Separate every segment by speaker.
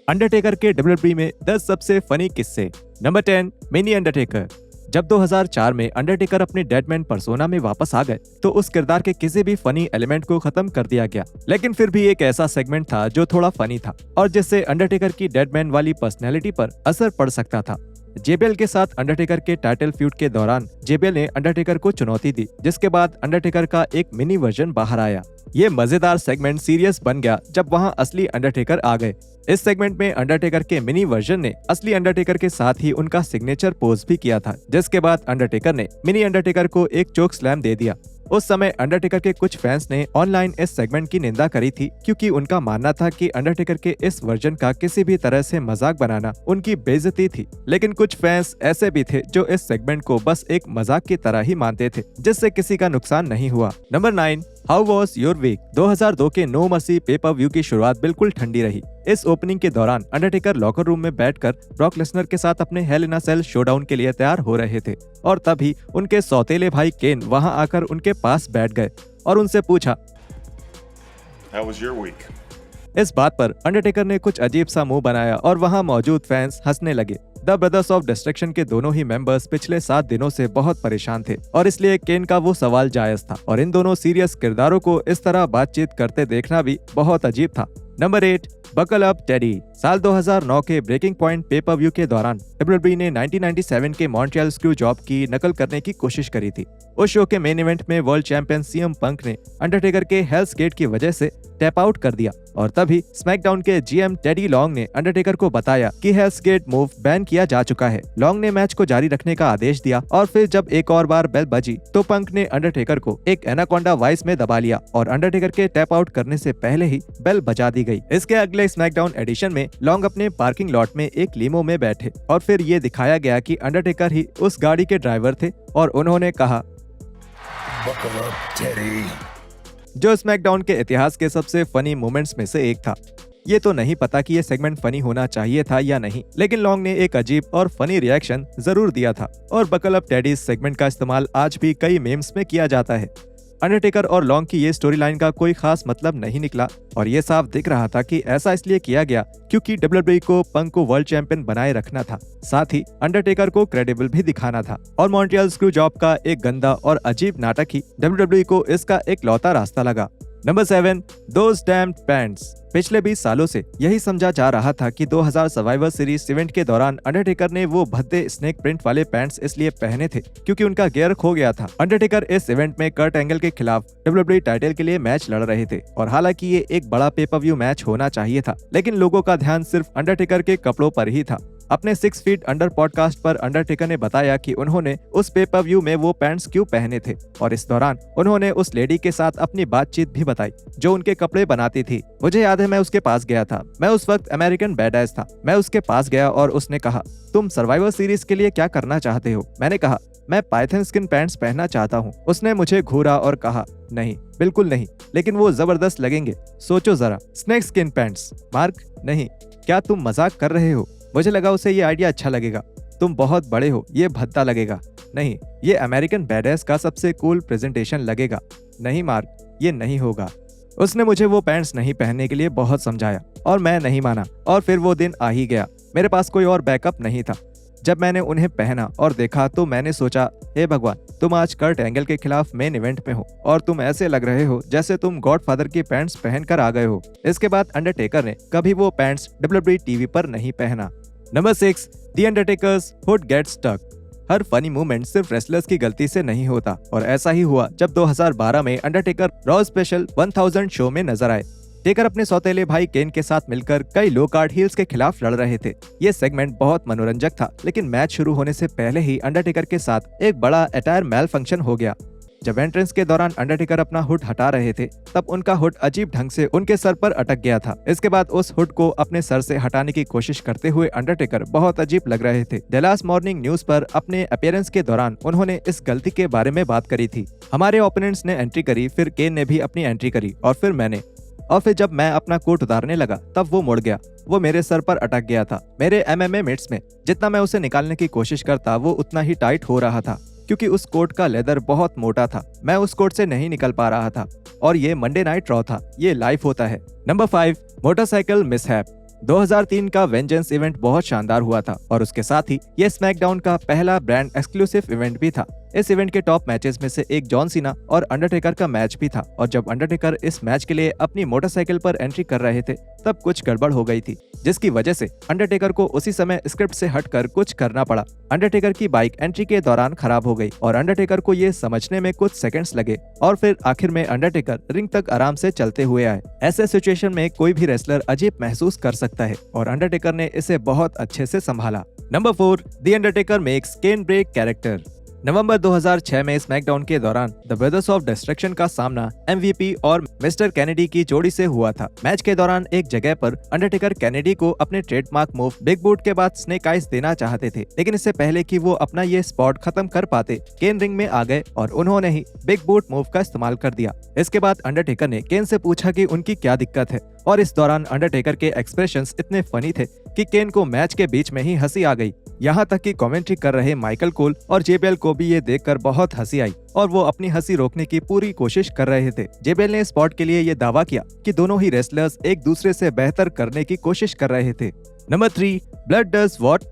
Speaker 1: Undertaker के WWE में 10 सबसे फनी किस्से। Number 10, mini Undertaker. जब 2004 में अंडरटेकर अपने डेडमैन पर्सोना में वापस आ गए तो उस किरदार के किसी भी फनी एलिमेंट को खत्म कर दिया गया, लेकिन फिर भी एक ऐसा सेगमेंट था जो थोड़ा फनी था और जिससे अंडरटेकर की डेडमैन वाली पर्सनैलिटी पर असर पड़ सकता था। जेबीएल के साथ अंडरटेकर के टाइटल फ्यूड के दौरान जेबीएल ने अंडरटेकर को चुनौती दी, जिसके बाद अंडरटेकर का एक मिनी वर्जन बाहर आया। ये मजेदार सेगमेंट सीरियस बन गया जब वहां असली अंडरटेकर आ गए। इस सेगमेंट में अंडरटेकर के मिनी वर्जन ने असली अंडरटेकर के साथ ही उनका सिग्नेचर पोज भी किया था, जिसके बाद अंडरटेकर ने मिनी अंडरटेकर को एक चोक स्लैम दे दिया। उस समय अंडरटेकर के कुछ फैंस ने ऑनलाइन इस सेगमेंट की निंदा करी थी, क्योंकि उनका मानना था कि अंडरटेकर के इस वर्जन का किसी भी तरह से मजाक बनाना उनकी बेइज्जती थी। लेकिन कुछ फैंस ऐसे भी थे जो इस सेगमेंट को बस एक मजाक की तरह ही मानते थे, जिससे किसी का नुकसान नहीं हुआ। Number 9, how was your week. 2002 के नो मर्सी पेपर व्यू की शुरुआत बिल्कुल ठंडी रही। इस ओपनिंग के दौरान अंडरटेकर लॉकर रूम में बैठकर ब्रॉक लेसनर के साथ अपने हेल इन अ सेल शोडाउन के लिए तैयार हो रहे थे और तभी उनके सौतेले भाई केन वहां आकर उनके पास बैठ गए और उनसे पूछा,
Speaker 2: How was your week?
Speaker 1: इस बात पर अंडरटेकर ने कुछ अजीब सा मुंह बनाया और वहां मौजूद फैंस हंसने लगे। द ब्रदर्स ऑफ डिस्ट्रक्शन के दोनों ही मेंबर्स पिछले 7 दिनों से बहुत परेशान थे और इसलिए केन का वो सवाल जायज था और इन दोनों सीरियस किरदारों को इस तरह बातचीत करते देखना भी बहुत अजीब था। Number 8, buckle up teddy. साल 2009 के ब्रेकिंग पॉइंट पेपर व्यू के दौरान डब्ल्यूडब्ल्यूई ने 1997 के मॉन्ट्रियल स्क्रू जॉब की नकल करने की कोशिश करी थी। उस शो के मेन इवेंट में वर्ल्ड चैंपियन सीएम पंक ने अंडरटेकर के हेल्स गेट की वजह से टैप आउट कर दिया और तभी स्मैकडाउन के जीएम टेडी लॉन्ग ने अंडरटेकर को बताया कि हेल्स गेट मूव बैन किया जा चुका है। लॉन्ग ने मैच को जारी रखने का आदेश दिया और फिर जब एक और बार बेल बजी तो पंक ने अंडरटेकर को एक एनाकोंडा वाइस में दबा लिया और अंडरटेकर के टैप आउट करने से पहले ही बेल बजा दी गई। इसके अगले स्मैकडाउन एडिशन में लॉन्ग अपने पार्किंग लॉट में एक लीमो में बैठे और फिर ये दिखाया गया कि अंडरटेकर ही उस गाड़ी के ड्राइवर थे और उन्होंने कहा,
Speaker 2: Buckle up, Teddy.
Speaker 1: जो स्मैकडाउन के इतिहास के सबसे फनी मोमेंट्स में से एक था। ये तो नहीं पता कि ये सेगमेंट फनी होना चाहिए था या नहीं, लेकिन लॉन्ग ने एक अजीब और फनी रिएक्शन जरूर दिया था और बकल अप टेडी सेगमेंट का इस्तेमाल आज भी कई मेम्स में किया जाता है। अंडरटेकर और लॉन्ग की ये स्टोरी लाइन का कोई खास मतलब नहीं निकला और ये साफ दिख रहा था कि ऐसा इसलिए किया गया क्योंकि डब्ल्यूडब्ल्यूई को पंक को वर्ल्ड चैंपियन बनाए रखना था, साथ ही अंडरटेकर को क्रेडिबल भी दिखाना था और मॉन्ट्रियल स्क्रू जॉब का एक गंदा और अजीब नाटक ही डब्ल्यूडब्ल्यूई को इसका एक लौता रास्ता लगा। Number 7, those damned pants. पिछले 20 सालों से यही समझा जा रहा था कि 2000 सर्वाइवर सीरीज इवेंट के दौरान अंडरटेकर ने वो भद्दे स्नेक प्रिंट वाले पैंट्स इसलिए पहने थे क्योंकि उनका गियर खो गया था। अंडरटेकर इस इवेंट में कर्ट एंगल के खिलाफ डब्ल्यूडब्ल्यूई टाइटल के लिए मैच लड़ रहे थे और हालांकि ये एक बड़ा पेपर व्यू मैच होना चाहिए था, लेकिन लोगों का ध्यान सिर्फ अंडरटेकर के कपड़ों पर ही था। अपने 6 फीट अंडर पॉडकास्ट पर अंडरटेकर ने बताया कि उन्होंने उस पेपर व्यू में वो पैंट्स क्यों पहने थे और इस दौरान उन्होंने उस लेडी के साथ अपनी बातचीत भी बताई जो उनके कपड़े बनाती थी। मुझे याद है मैं उसके पास गया था, मैं उस वक्त अमेरिकन बैडएस था। मैं उसके पास गया और उसने कहा, तुम सर्वाइवर सीरीज के लिए क्या करना चाहते हो? मैंने कहा, मैं पाइथन स्किन पैंट्स पहनना चाहता हूँ। उसने मुझे घूरा और कहा, नहीं, बिल्कुल नहीं, लेकिन वो जबरदस्त लगेंगे, सोचो जरा। Snake skin pants? मार्क, नहीं, क्या तुम मजाक कर रहे हो? मुझे लगा उसे ये आइडिया अच्छा लगेगा। तुम बहुत बड़े हो, ये भद्दा लगेगा। नहीं, ये अमेरिकन बैडएस का सबसे कूल प्रेजेंटेशन लगेगा। नहीं मार्क, ये नहीं होगा। उसने मुझे वो पैंट्स नहीं पहनने के लिए बहुत समझाया और मैं नहीं माना और फिर वो दिन आ ही गया। मेरे पास कोई और बैकअप नहीं था। जब मैंने उन्हें पहना और देखा तो मैंने सोचा, हे भगवान, तुम आज कर्ट एंगल के खिलाफ मेन इवेंट में हो और तुम ऐसे लग रहे हो जैसे तुम गॉडफादर की पैंट्स पहनकर आ गए हो। इसके बाद अंडरटेकर ने कभी वो पैंट्स डब्ल्यूडब्ल्यूई टीवी पर नहीं पहना। Number 6, the Undertaker's hood get stuck. हर फनी मूवमेंट सिर्फ रेसलर्स की गलती से नहीं होता और ऐसा ही हुआ जब 2012 में अंडरटेकर रॉ स्पेशल 1000 शो में नजर आए। टेकर अपने सौतेले भाई केन के साथ मिलकर कई लो कार्ड हील्स के खिलाफ लड़ रहे थे। ये सेगमेंट बहुत मनोरंजक था, लेकिन मैच शुरू होने से पहले ही अंडरटेकर के साथ एक बड़ा अटायर मैल फंक्शन हो गया। जब एंट्रेंस के दौरान अंडरटेकर अपना हुड हटा रहे थे तब उनका हुड अजीब ढंग से उनके सर पर अटक गया था। इसके बाद उस हुड को अपने सर से हटाने की कोशिश करते हुए अंडरटेकर बहुत अजीब लग रहे थे। डेलास मॉर्निंग न्यूज पर अपने अपीयरेंस के दौरान उन्होंने इस गलती के बारे में बात करी थी। हमारे ओपोनेंट्स ने एंट्री करी, फिर केन ने भी अपनी एंट्री करी और फिर मैंने, और फिर जब मैं अपना कोट उतारने लगा तब वो मुड़ गया। वो मेरे सर पर अटक गया था। मेरे एमएमए मेट्स में जितना मैं उसे निकालने की कोशिश करता वो उतना ही टाइट हो रहा था क्योंकि उस कोट का लेदर बहुत मोटा था। मैं उस कोट से नहीं निकल पा रहा था और ये मंडे नाइट रॉ था। ये लाइव होता है। Number 5, motorcycle mishap. 2003 का वेंजेंस इवेंट बहुत शानदार हुआ था और उसके साथ ही ये स्मैकडाउन का पहला ब्रांड एक्सक्लूसिव इवेंट भी था। इस इवेंट के टॉप मैचेस में से एक जॉन सीना और अंडरटेकर का मैच भी था और जब अंडरटेकर इस मैच के लिए अपनी मोटरसाइकिल पर एंट्री कर रहे थे तब कुछ गड़बड़ हो गई थी, जिसकी वजह से अंडरटेकर को उसी समय स्क्रिप्ट से हटकर कुछ करना पड़ा। अंडरटेकर की बाइक एंट्री के दौरान खराब हो गई और अंडरटेकर को ये समझने में कुछ सेकंड्स लगे और फिर आखिर में अंडरटेकर रिंग तक आराम से चलते हुए आए। ऐसे सिचुएशन में कोई भी रेसलर अजीब महसूस कर सकता है और अंडरटेकर ने इसे बहुत अच्छे से संभाला। Number 4, the Undertaker makes Kane break character. नवंबर 2006 में स्मैकडाउन के दौरान द ब्रदर्स ऑफ डिस्ट्रक्शन का सामना MVP और मिस्टर कैनेडी की जोड़ी से हुआ था। मैच के दौरान एक जगह पर अंडरटेकर कैनेडी को अपने ट्रेडमार्क मूव बिग बूट के बाद स्नेक आइज देना चाहते थे, लेकिन इससे पहले कि वो अपना ये स्पॉट खत्म कर पाते केन रिंग में आ गए और उन्होंने ही बिग बूट मूव का इस्तेमाल कर दिया। इसके बाद अंडरटेकर ने केन से पूछा कि उनकी क्या दिक्कत है और इस दौरान अंडरटेकर के एक्सप्रेशंस इतने फनी थे कि केन को मैच के बीच में ही हंसी आ गई। यहाँ तक कि कमेंट्री कर रहे माइकल कोल और जेबेल को भी ये देखकर बहुत हंसी आई और वो अपनी हंसी रोकने की पूरी कोशिश कर रहे थे। जेबेल ने स्पॉट के लिए ये दावा किया कि दोनों ही रेसलर्स एक दूसरे से बेहतर करने की कोशिश कर रहे थे। Number 3, blood does what.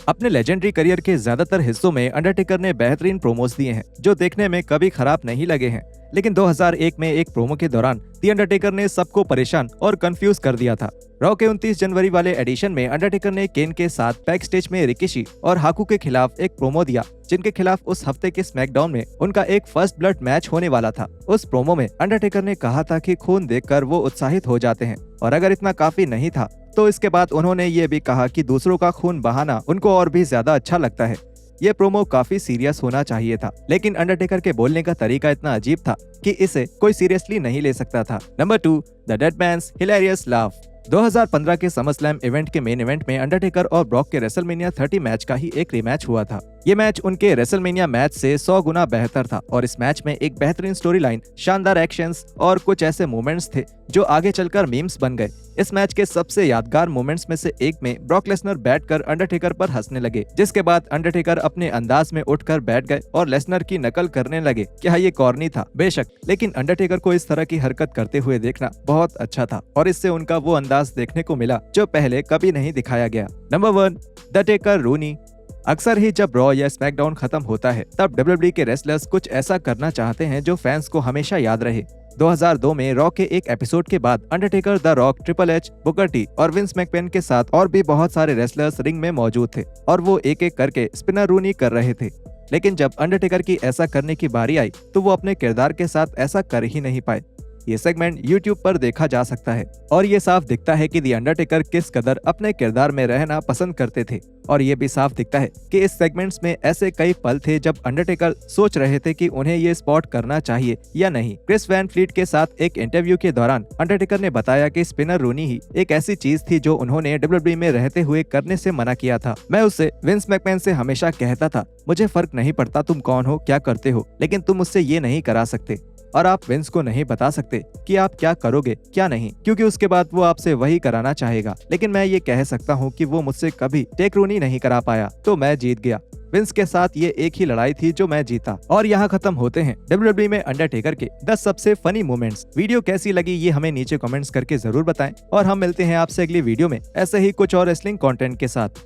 Speaker 1: अपने लेजेंडरी करियर के ज्यादातर हिस्सों में अंडरटेकर ने बेहतरीन प्रोमोस दिए हैं जो देखने में कभी खराब नहीं लगे हैं, लेकिन 2001 में एक प्रोमो के दौरान दी अंडरटेकर ने सबको परेशान और कंफ्यूज कर दिया था। रॉ के 29 जनवरी वाले एडिशन में अंडरटेकर ने केन के साथ बैक स्टेज में रिकिशी और हाकू के खिलाफ एक प्रोमो दिया, जिनके खिलाफ उस हफ्ते के स्मैकडाउन में उनका एक फर्स्ट ब्लड मैच होने वाला था। उस प्रोमो में अंडरटेकर ने कहा था कि खून देखकर वो उत्साहित हो जाते हैं और अगर इतना काफी नहीं था तो इसके बाद उन्होंने ये भी कहा कि दूसरों का खून बहाना उनको और भी ज्यादा अच्छा लगता है। ये प्रोमो काफी सीरियस होना चाहिए था, लेकिन अंडरटेकर के बोलने का तरीका इतना अजीब था कि इसे कोई सीरियसली नहीं ले सकता था। Number 2, the dead man's hilarious laugh. 2015 के समरस्लैम इवेंट के मेन इवेंट में अंडरटेकर और ब्रॉक के रेसलमेनिया 30 मैच का ही एक रीमैच हुआ था। ये मैच उनके रेसलमेनिया मैच से 100 गुना बेहतर था और इस मैच में एक बेहतरीन स्टोरी लाइन, शानदार एक्शंस और कुछ ऐसे मोमेंट्स थे जो आगे चलकर मीम्स बन गए। इस मैच के सबसे यादगार मोमेंट्स में से एक में ब्रॉक लेसनर बैठकर अंडरटेकर पर हंसने लगे, जिसके बाद अंडरटेकर अपने अंदाज में उठकर बैठ गए और लेसनर की नकल करने लगे। क्या ये कॉर्नी था? बेशक, लेकिन अंडरटेकर को इस तरह की हरकत करते हुए देखना बहुत अच्छा था और इससे उनका वो अंदाज देखने को मिला जो पहले कभी नहीं दिखाया गया। Number 1, the Taker Rooney. अक्सर ही जब रॉ या स्मैकडाउन खत्म होता है तब WWE के रेसलर्स कुछ ऐसा करना चाहते हैं जो फैंस को हमेशा याद रहे। 2002 में रॉ के एक एपिसोड के बाद Undertaker, the rock, triple H, Booker T और विंस मैकमैन के साथ और भी बहुत सारे रेसलर्स रिंग में मौजूद थे और वो एक एक करके स्पिनर रूनी कर रहे थे। लेकिन जब अंडरटेकर की ऐसा करने की बारी आई तो वो अपने किरदार के साथ ऐसा कर ही नहीं पाए। ये सेगमेंट YouTube पर देखा जा सकता है और ये साफ दिखता है कि दी अंडरटेकर किस कदर अपने किरदार में रहना पसंद करते थे। और ये भी साफ दिखता है कि इस सेगमेंट्स में ऐसे कई पल थे जब अंडरटेकर सोच रहे थे कि उन्हें ये स्पॉट करना चाहिए या नहीं। क्रिस वैन फ्लीट के साथ एक इंटरव्यू के दौरान अंडरटेकर ने बताया कि स्पिनर रूनी ही एक ऐसी चीज थी जो उन्होंने WWE में रहते हुए करने से मना किया था। मैं उससे, विंस मैकमैन से हमेशा कहता था, मुझे फर्क नहीं पड़ता तुम कौन हो, क्या करते हो, लेकिन तुम मुझसे ये नहीं करा सकते और आप विंस को नहीं बता सकते कि आप क्या करोगे क्या नहीं, क्योंकि उसके बाद वो आपसे वही कराना चाहेगा। लेकिन मैं ये कह सकता हूँ कि वो मुझसे कभी टेक रूनी नहीं करा पाया तो मैं जीत गया। विंस के साथ ये एक ही लड़ाई थी जो मैं जीता। और यहाँ खत्म होते हैं WWE में अंडरटेकर के 10 सबसे फनी मोमेंट्स। वीडियो कैसी लगी ये हमें नीचे कमेंट्स करके जरूर बताएं और हम मिलते हैं आपसे अगली वीडियो में ऐसे ही कुछ और रेसलिंग कंटेंट के साथ।